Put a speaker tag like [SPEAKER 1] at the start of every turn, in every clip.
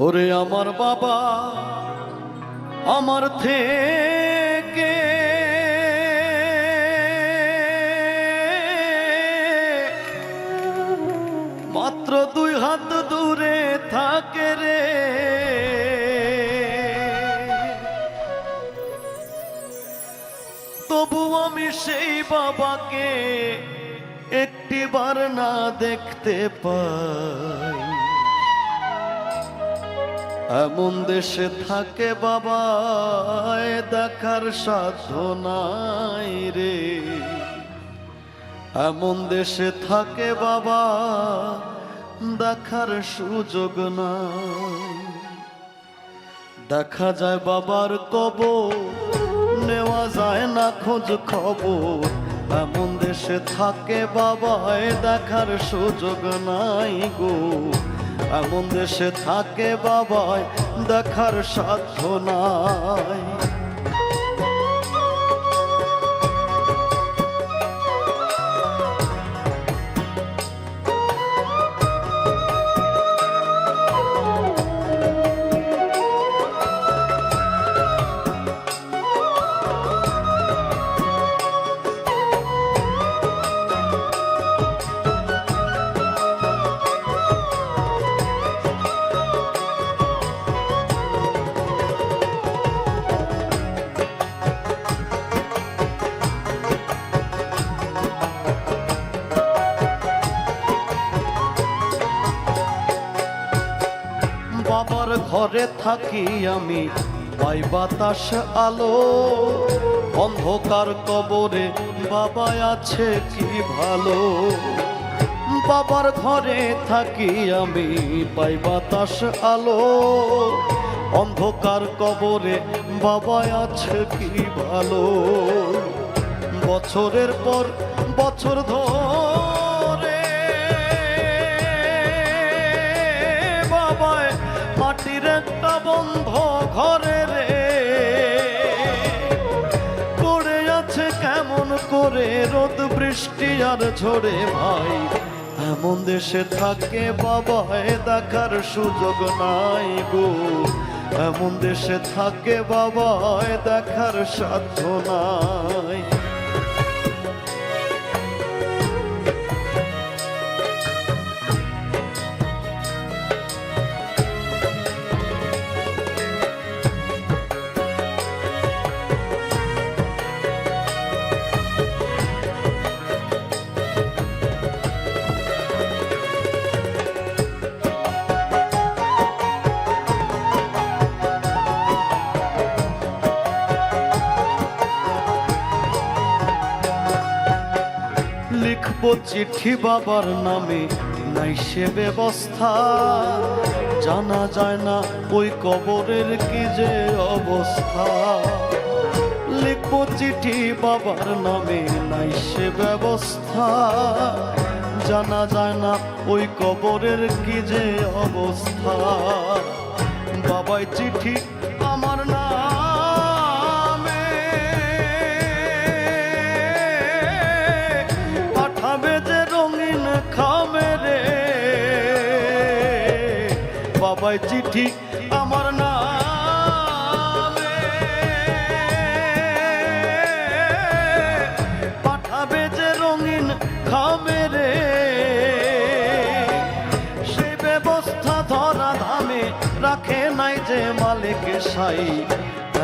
[SPEAKER 1] ওরে আমার বাবা আমার থেকে মাত্র 2 হাত দূরে থাকে রে, তবু আমি সেই বাবাকে একটিবার না দেখতে পাই। এমন দেশে থাকে বাবা দেখার সাধ্য নাই রে, এমন দেশে থাকে বাবা দেখার সুযোগ নাই। দেখা যায় বাবার কবর, নেওয়া যায় না খোঁজ খবর, এমন দেশে থাকে বাবা দেখার সুযোগ নাই গো, এমন দেশে থাকে বাবায় দেখার সাধ্য নাই। বাবার ঘরে থাকি আমি, পাই বাতাস আলো, অন্ধকার কবরে বাবা আছে কি ভালো। বাবার ঘরে থাকি আমি, পাই বাতাস আলো, অন্ধকার কবরে বাবা আছে কি ভালো। বছরের পর বছর ধরে বাবায় মাটির একটা বন্ধ ঘরে রে পড়ে আছে কেমন করে রোদ বৃষ্টি আর ঝড়ে ভাই। এমন দেশে থাকে বাবায় দেখার সুযোগ নাই গো, এমন দেশে থাকে বাবায় দেখার সাধ্য নাই। লিখবো চিঠি বাবার নামে, নাই সে ব্যবস্থা, জানা যায় না ওই কবরের কি যে অবস্থা। লিখবো চিঠি বাবার নামে, নাই সে ব্যবস্থা, জানা যায় না ওই কবরের কি যে অবস্থা। বাবাই চিঠি আমার নামে পাঠাবে যে রঙিন খামে রে, বাবাই চিঠি আমার নামে পাঠাবে যে রঙিন খামে রে। সে ব্যবস্থা ধরা ধামে রাখে নাই যে মালিক সাই,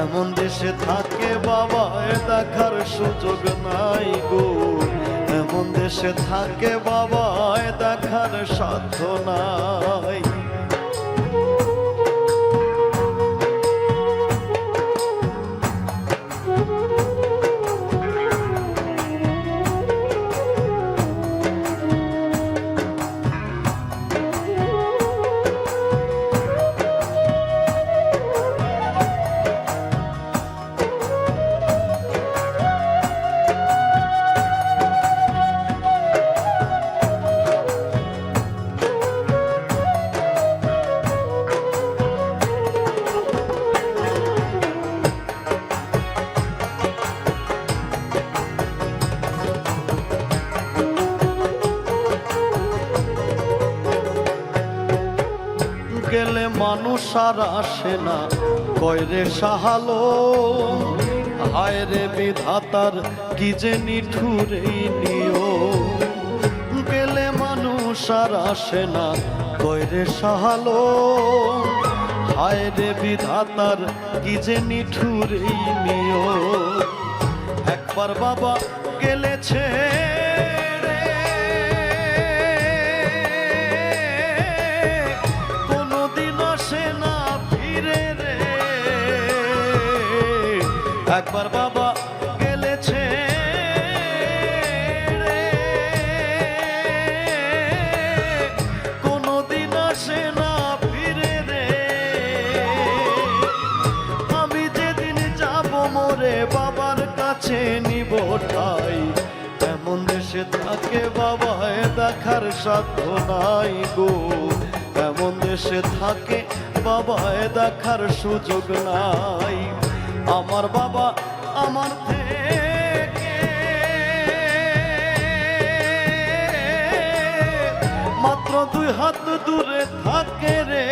[SPEAKER 1] এমন দেশে থাকে বাবা দেখার সুযোগ নাই গো, এমন দেশে থাকে বাবা দেখার সাধ্য নাই। গেলে মানুষ আর আসে না কয়রে সাহালো হায় রে বিধাতার কি যে নিঠুর এই নিয়ম গেলে মানুষ আর আসে না কয়রে সাহালো হায় রে বিধাতার কি যে নিঠুর এই নিয়ম একবার বাবা গেলেছে একবার বাবা গেলেছে কোনদিন আসে না ফিরে রে আমি যেদিন যাব মোরে বাবার কাছে নিব ঠাই এমন দেশে থাকে বাবায় দেখার সাধ্য নাই গো এমন দেশে থাকে বাবায় দেখার সুযোগ নাই আমার বাবা আমার থেকে মাত্র 2 হাত দূরে থাকে রে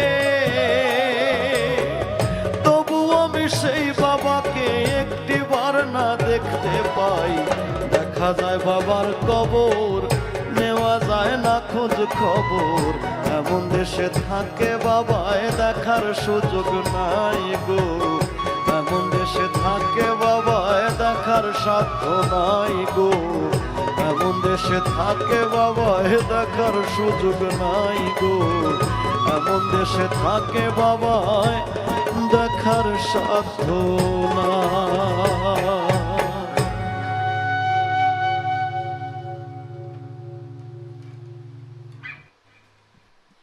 [SPEAKER 1] তবু আমি সেই বাবাকে একটিবার না দেখতে পাই দেখা যায় বাবার কবর নেওয়া যায় না খোঁজ খবর এমন দেশে থাকে বাবায় দেখার সুযোগ নাই গো এমন দেশে থাকে বাবায় দেখার সাধ্য নাই গো এমন দেশে থাকে বাবায় দেখার সুযোগ নাই গো এমন দেশে থাকে বাবায় দেখার সাধ্য নাই।